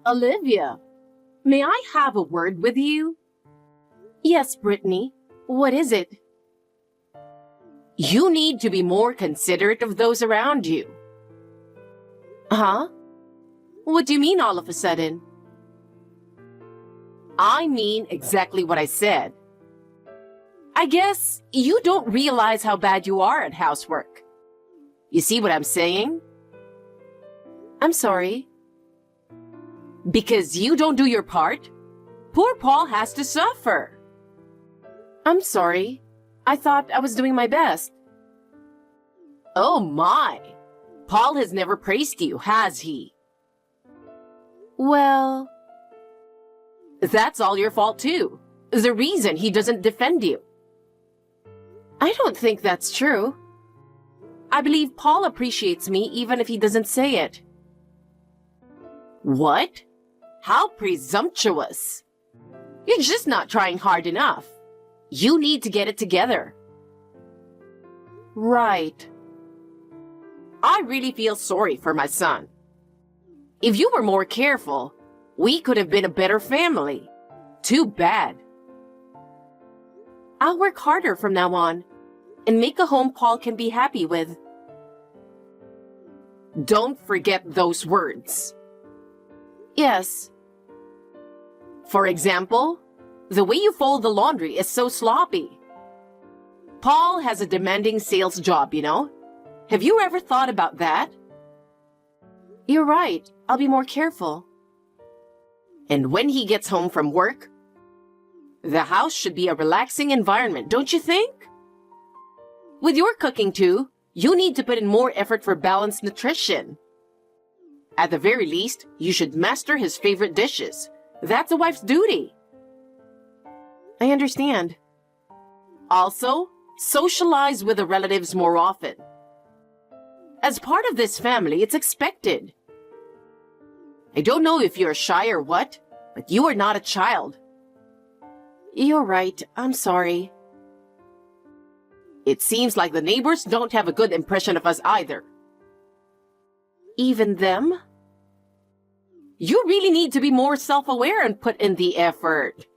Olivia, may I have a word with you? Yes, Brittany. What is it? You need to be more considerate of those around you. Huh? What do you mean all of a sudden? I mean exactly what I said. I guess you don't realize how bad you are at housework. You see what I'm saying? I'm sorry. Because you don't do your part, poor Paul has to suffer. I'm sorry. I thought I was doing my best. Oh my! Paul has never praised you, has he? Well... That's all your fault too. The reason he doesn't defend you. I don't think that's true. I believe Paul appreciates me even if he doesn't say it. What? How presumptuous. You're just not trying hard enough. You need to get it together. Right. I really feel sorry for my son. If you were more careful, we could have been a better family. Too bad. I'll work harder from now on and make a home Paul can be happy with. Don't forget those words. Yes. For example, the way you fold the laundry is so sloppy. Paul has a demanding sales job, you know? Have you ever thought about that? You're right. I'll be more careful. And when he gets home from work, the house should be a relaxing environment, don't you think? With your cooking too, you need to put in more effort for balanced nutrition. At the very least, you should master his favorite dishes. That's a wife's duty. I understand. Also, socialize with the relatives more often. As part of this family, it's expected. I don't know if you're shy or what, but you are not a child. You're right. I'm sorry. It seems like the neighbors don't have a good impression of us either. Even them? You really need to be more self-aware and put in the effort.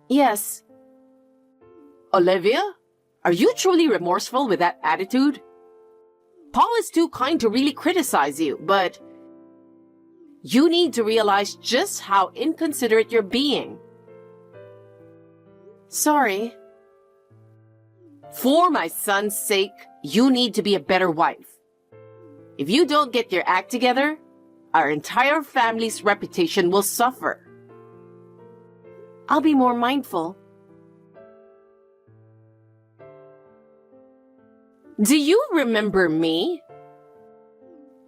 Yes. Olivia, are you truly remorseful with that attitude? Paul is too kind to really criticize you, but you need to realize just how inconsiderate you're being. Sorry. For my son's sake, you need to be a better wife. If you don't get your act together, our entire family's reputation will suffer. I'll be more mindful. Do you remember me?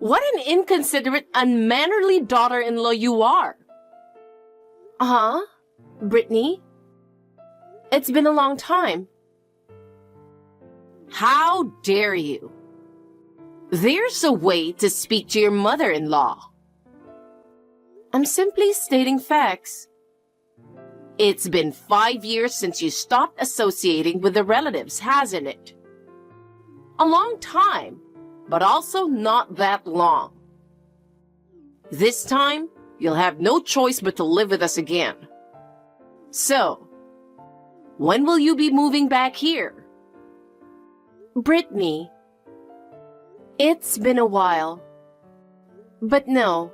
What an inconsiderate, unmannerly daughter-in-law you are. Huh? Brittany? It's been a long time. How dare you? There's a way to speak to your mother-in-law. I'm simply stating facts. It's been 5 years since you stopped associating with the relatives, hasn't it? A long time, but also not that long. This time, you'll have no choice but to live with us again. So, when will you be moving back here? Brittany, it's been a while. But no,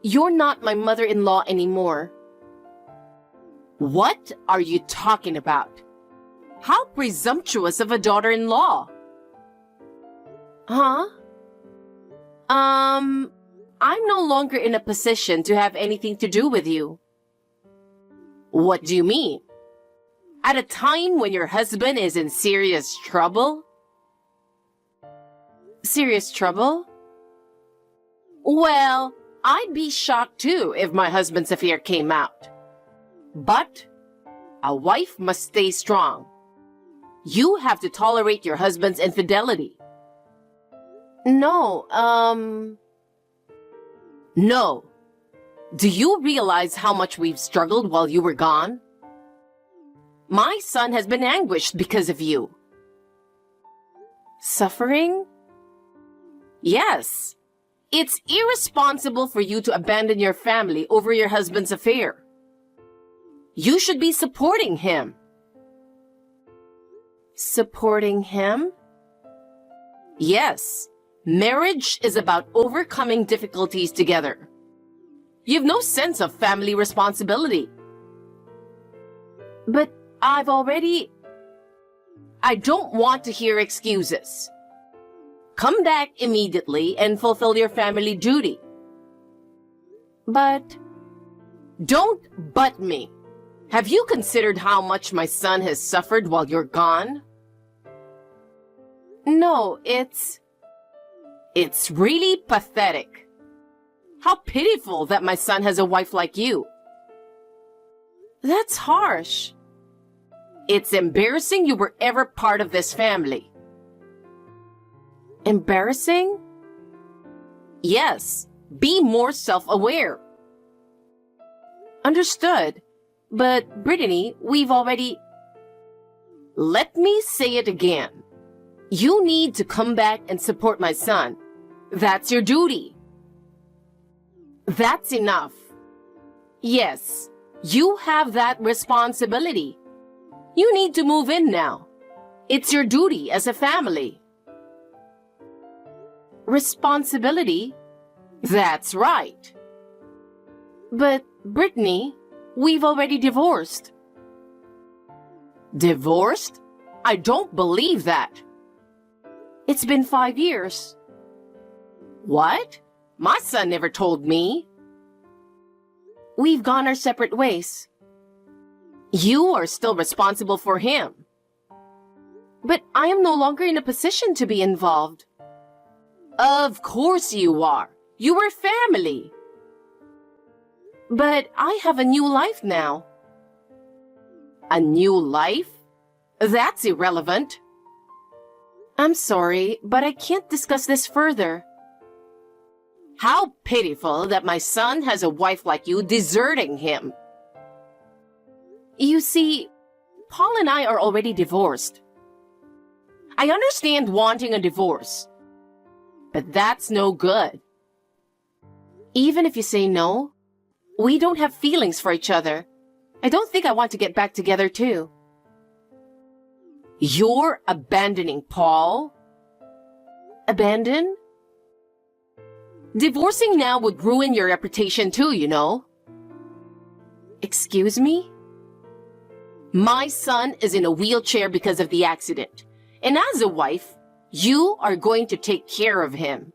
you're not my mother-in-law anymore. What are you talking about? How presumptuous of a daughter-in-law! Huh? I'm no longer in a position to have anything to do with you. What do you mean? At a time when your husband is in serious trouble? Serious trouble? Well, I'd be shocked too if my husband's affair came out. But a wife must stay strong. You have to tolerate your husband's infidelity. No. No. Do you realize how much we've struggled while you were gone? My son has been anguished because of you. Suffering? Yes. It's irresponsible for you to abandon your family over your husband's affair. You should be supporting him. Supporting him? Yes. Marriage is about overcoming difficulties together. You've no sense of family responsibility. But I don't want to hear excuses. Come back immediately and fulfill your family duty. But don't butt me. Have you considered how much my son has suffered while you're gone? No, it's really pathetic. How pitiful that my son has a wife like you. That's harsh. It's embarrassing you were ever part of this family. Embarrassing? Yes, be more self-aware. Understood. But, Brittany, Let me say it again. You need to come back and support my son. That's your duty. That's enough. Yes, you have that responsibility. You need to move in now. It's your duty as a family. Responsibility? That's right. But, Brittany, we've already divorced. Divorced? I don't believe that. It's been 5 years. What? My son never told me. We've gone our separate ways. You are still responsible for him. But I am no longer in a position to be involved. Of course you are. You were family. But I have a new life now. A new life? That's irrelevant. I'm sorry, but I can't discuss this further. How pitiful that my son has a wife like you deserting him. You see, Paul and I are already divorced. I understand wanting a divorce, but that's no good. Even if you say no, we don't have feelings for each other. I don't think I want to get back together too. You're abandoning Paul? Abandon? Divorcing now would ruin your reputation too, you know. Excuse me? My son is in a wheelchair because of the accident. And as a wife, you are going to take care of him.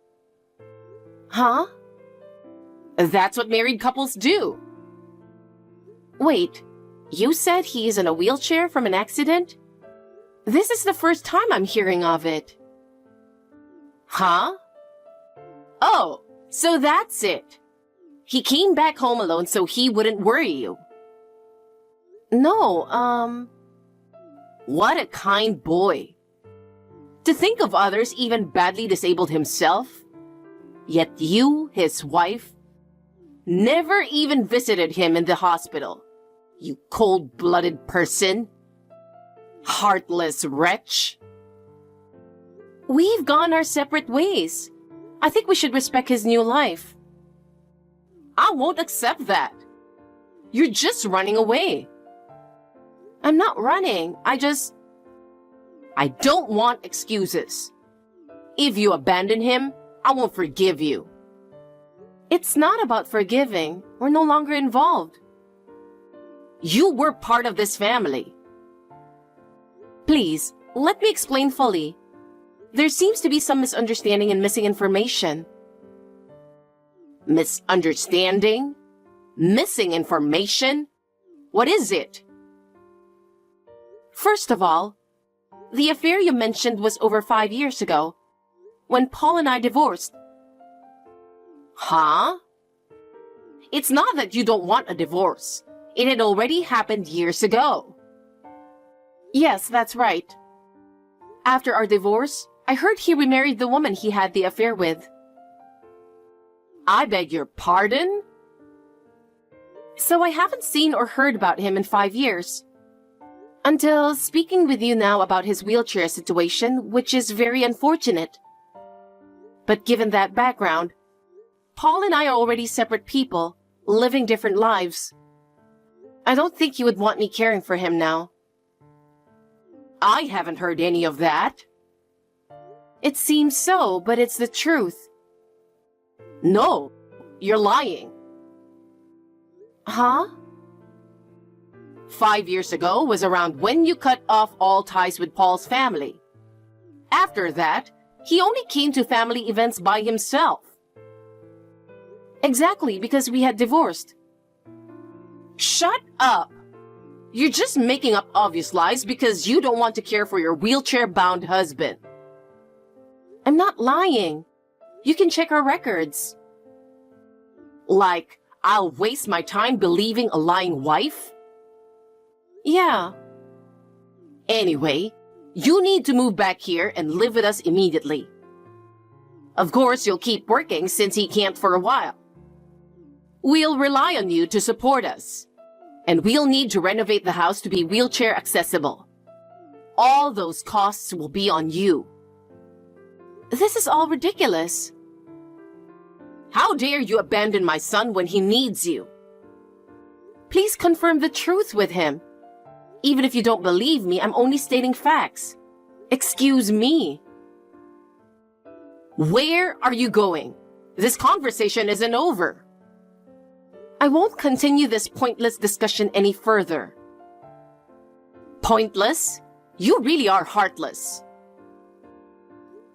Huh? That's what married couples do. Wait, you said he is in a wheelchair from an accident? This is the first time I'm hearing of it. Huh? Oh, so that's it. He came back home alone so he wouldn't worry you. No, what a kind boy. To think of others even badly disabled himself, yet you, his wife, never even visited him in the hospital. You cold-blooded person. Heartless wretch. We've gone our separate ways. I think we should respect his new life. I won't accept that. You're just running away. I'm not running. I don't want excuses. If you abandon him, I won't forgive you. It's not about forgiving. We're no longer involved. You were part of this family. Please, let me explain fully. There seems to be some misunderstanding and missing information. Misunderstanding? Missing information? What is it? First of all, the affair you mentioned was over 5 years ago, when Paul and I divorced. Huh? It's not that you don't want a divorce. It had already happened years ago. Yes, that's right. After our divorce, I heard he remarried the woman he had the affair with. I beg your pardon? So I haven't seen or heard about him in 5 years. Until speaking with you now about his wheelchair situation, which is very unfortunate. But given that background, Paul and I are already separate people, living different lives. I don't think he would want me caring for him now. I haven't heard any of that. It seems so, but it's the truth. No, you're lying. Huh? 5 years ago was around when you cut off all ties with Paul's family. After that, he only came to family events by himself. Exactly, because we had divorced. Shut up! You're just making up obvious lies because you don't want to care for your wheelchair-bound husband. I'm not lying. You can check our records. Like, I'll waste my time believing a lying wife? Yeah. Anyway, you need to move back here and live with us immediately. Of course, you'll keep working since he can't for a while. We'll rely on you to support us. And we'll need to renovate the house to be wheelchair accessible. All those costs will be on you. This is all ridiculous. How dare you abandon my son when he needs you? Please confirm the truth with him. Even if you don't believe me, I'm only stating facts. Excuse me. Where are you going? This conversation isn't over. I won't continue this pointless discussion any further. Pointless? You really are heartless.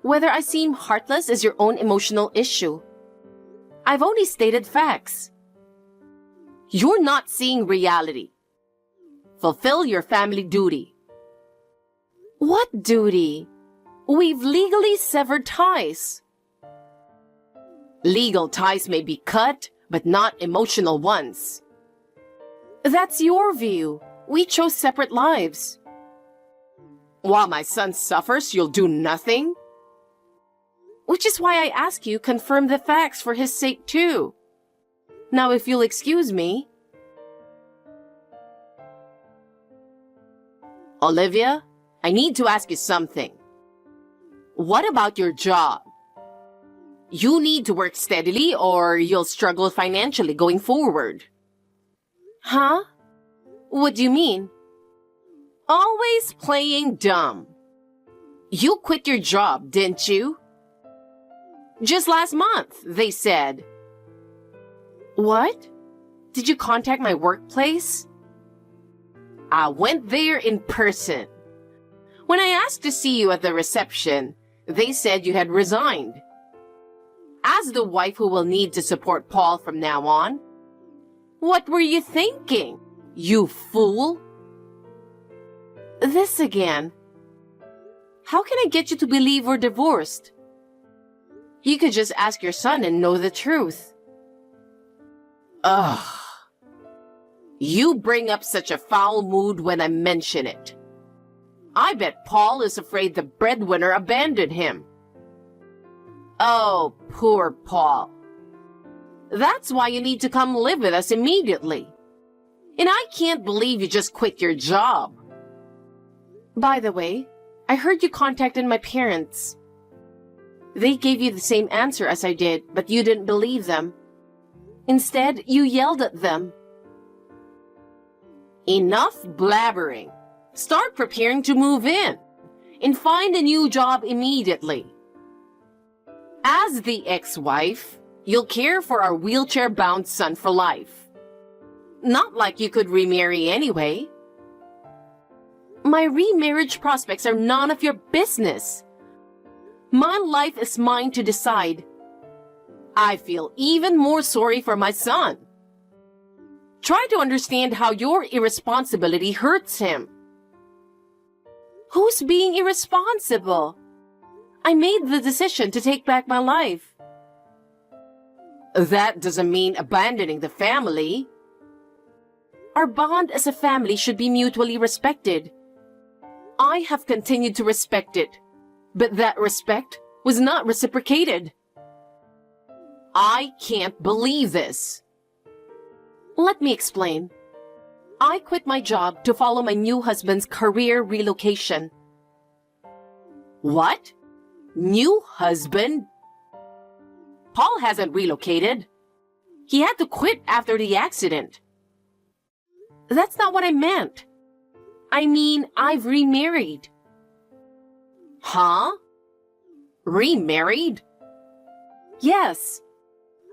Whether I seem heartless is your own emotional issue. I've only stated facts. You're not seeing reality. Fulfill your family duty. What duty? We've legally severed ties. Legal ties may be cut, but not emotional ones. That's your view. We chose separate lives. While my son suffers, you'll do nothing? Which is why I ask you confirm the facts for his sake too. Now if you'll excuse me. Olivia, I need to ask you something. What about your job? You need to work steadily or you'll struggle financially going forward. Huh? What do you mean? Always playing dumb. You quit your job, didn't you? Just last month, they said. What? Did you contact my workplace? I went there in person. When I asked to see you at the reception, they said you had resigned. As the wife who will need to support Paul from now on, what were you thinking, you fool? This again. How can I get you to believe we're divorced? You could just ask your son and know the truth. Ugh. You bring up such a foul mood when I mention it. I bet Paul is afraid the breadwinner abandoned him. Oh, poor Paul. That's why you need to come live with us immediately. And I can't believe you just quit your job. By the way, I heard you contacted my parents. They gave you the same answer as I did, but you didn't believe them. Instead, you yelled at them. Enough blabbering. Start preparing to move in and find a new job immediately. As the ex-wife, you'll care for our wheelchair-bound son for life. Not like you could remarry anyway. My remarriage prospects are none of your business. My life is mine to decide. I feel even more sorry for my son. Try to understand how your irresponsibility hurts him. Who's being irresponsible? I made the decision to take back my life. That doesn't mean abandoning the family. Our bond as a family should be mutually respected. I have continued to respect it, but that respect was not reciprocated. I can't believe this. Let me explain. I quit my job to follow my new husband's career relocation. What? New husband? Paul hasn't relocated. He had to quit after the accident. That's not what I meant. I mean, I've remarried. Huh? Remarried? Yes.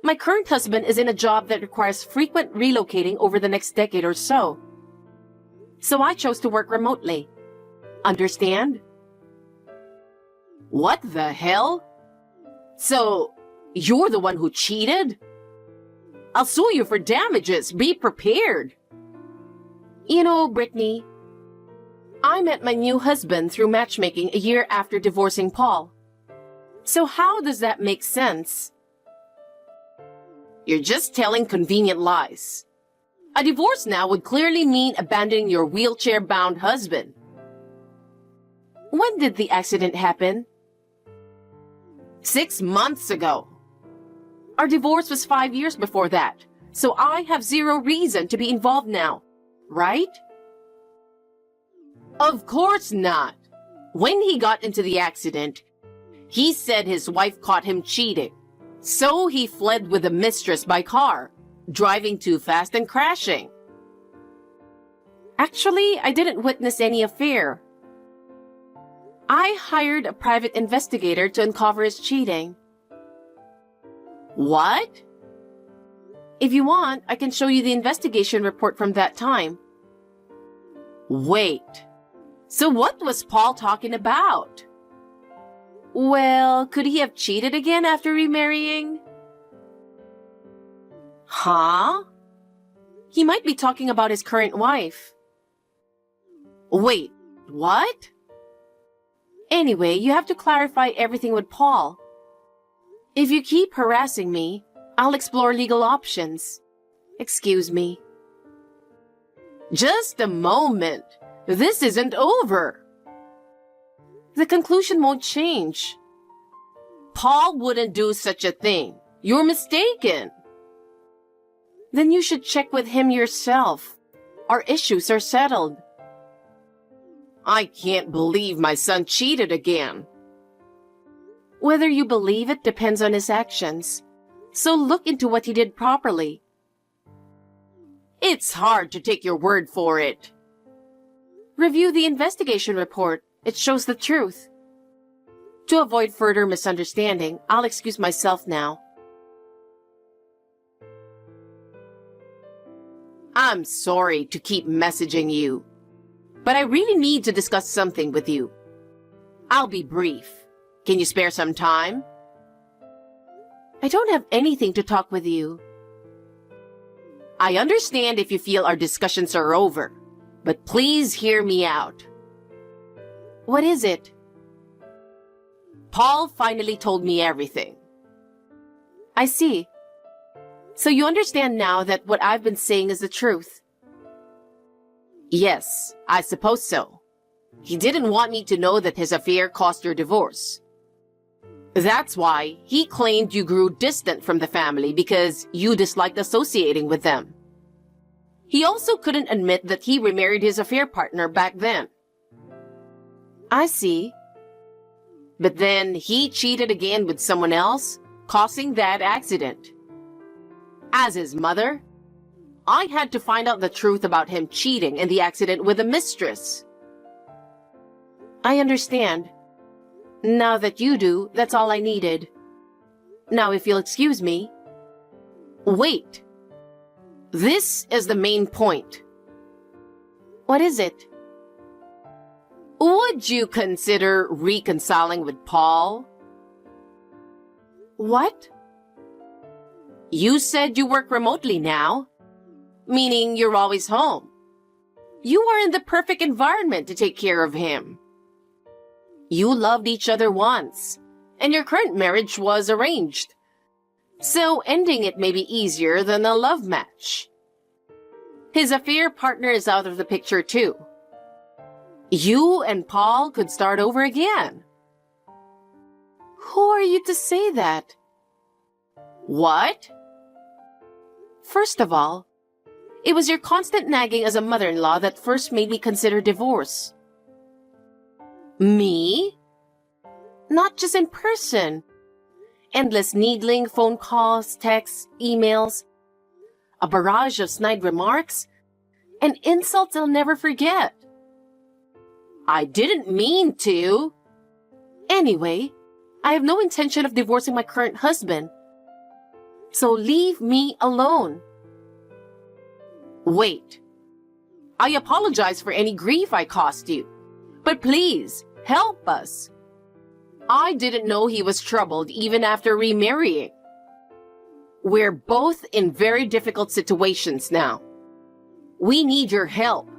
My current husband is in a job that requires frequent relocating over the next decade or so. So I chose to work remotely. Understand? What the hell? So, you're the one who cheated? I'll sue you for damages. Be prepared. You know, Brittany, I met my new husband through matchmaking a year after divorcing Paul. So how does that make sense? You're just telling convenient lies. A divorce now would clearly mean abandoning your wheelchair-bound husband. When did the accident happen? 6 months ago. Our divorce was 5 years before that, so I have zero reason to be involved now, right? Of course not. When he got into the accident, he said his wife caught him cheating. So he fled with the mistress by car, driving too fast and crashing. Actually, I didn't witness any affair. I hired a private investigator to uncover his cheating. What? If you want, I can show you the investigation report from that time. Wait. So what was Paul talking about? Well, could he have cheated again after remarrying? Huh? He might be talking about his current wife. Wait, what? Anyway, you have to clarify everything with Paul. If you keep harassing me, I'll explore legal options. Excuse me. Just a moment. This isn't over. The conclusion won't change. Paul wouldn't do such a thing. You're mistaken. Then you should check with him yourself. Our issues are settled. I can't believe my son cheated again. Whether you believe it depends on his actions. So look into what he did properly. It's hard to take your word for it. Review the investigation report. It shows the truth. To avoid further misunderstanding, I'll excuse myself now. I'm sorry to keep messaging you, but I really need to discuss something with you. I'll be brief. Can you spare some time? I don't have anything to talk with you. I understand if you feel our discussions are over, but please hear me out. What is it? Paul finally told me everything. I see. So you understand now that what I've been saying is the truth? Yes, I suppose so. He didn't want me to know that his affair caused your divorce. That's why he claimed you grew distant from the family because you disliked associating with them. He also couldn't admit that he remarried his affair partner back then. I see. But then he cheated again with someone else, causing that accident. As his mother, I had to find out the truth about him cheating in the accident with a mistress. I understand. Now that you do, that's all I needed. Now if you'll excuse me. Wait. This is the main point. What is it? Would you consider reconciling with Paul? What? You said you work remotely now, meaning you're always home. You are in the perfect environment to take care of him. You loved each other once, and your current marriage was arranged. So ending it may be easier than a love match. His affair partner is out of the picture too. You and Paul could start over again. Who are you to say that? What? First of all, it was your constant nagging as a mother-in-law that first made me consider divorce. Me? Not just in person. Endless needling, phone calls, texts, emails, a barrage of snide remarks, and insults I'll never forget. I didn't mean to. Anyway, I have no intention of divorcing my current husband. So leave me alone. Wait. I apologize for any grief I caused you, but please, help us. I didn't know he was troubled even after remarrying. We're both in very difficult situations now. We need your help.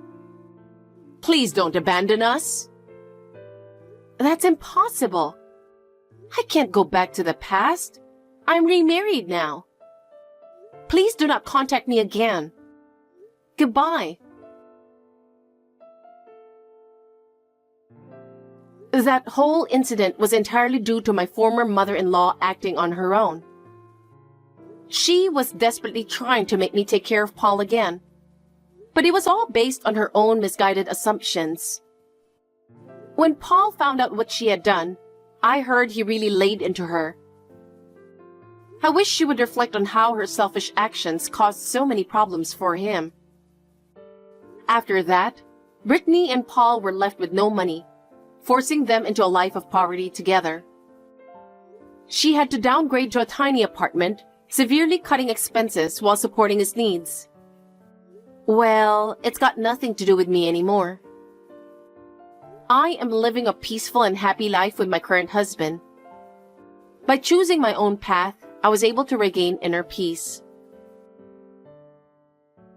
Please don't abandon us. That's impossible. I can't go back to the past. I'm remarried now. Please do not contact me again. Goodbye. That whole incident was entirely due to my former mother-in-law acting on her own. She was desperately trying to make me take care of Paul again, but it was all based on her own misguided assumptions. When Paul found out what she had done, I heard he really laid into her. I wish she would reflect on how her selfish actions caused so many problems for him. After that, Brittany and Paul were left with no money, forcing them into a life of poverty together. She had to downgrade to a tiny apartment, severely cutting expenses while supporting his needs. Well, it's got nothing to do with me anymore. I am living a peaceful and happy life with my current husband. By choosing my own path, I was able to regain inner peace.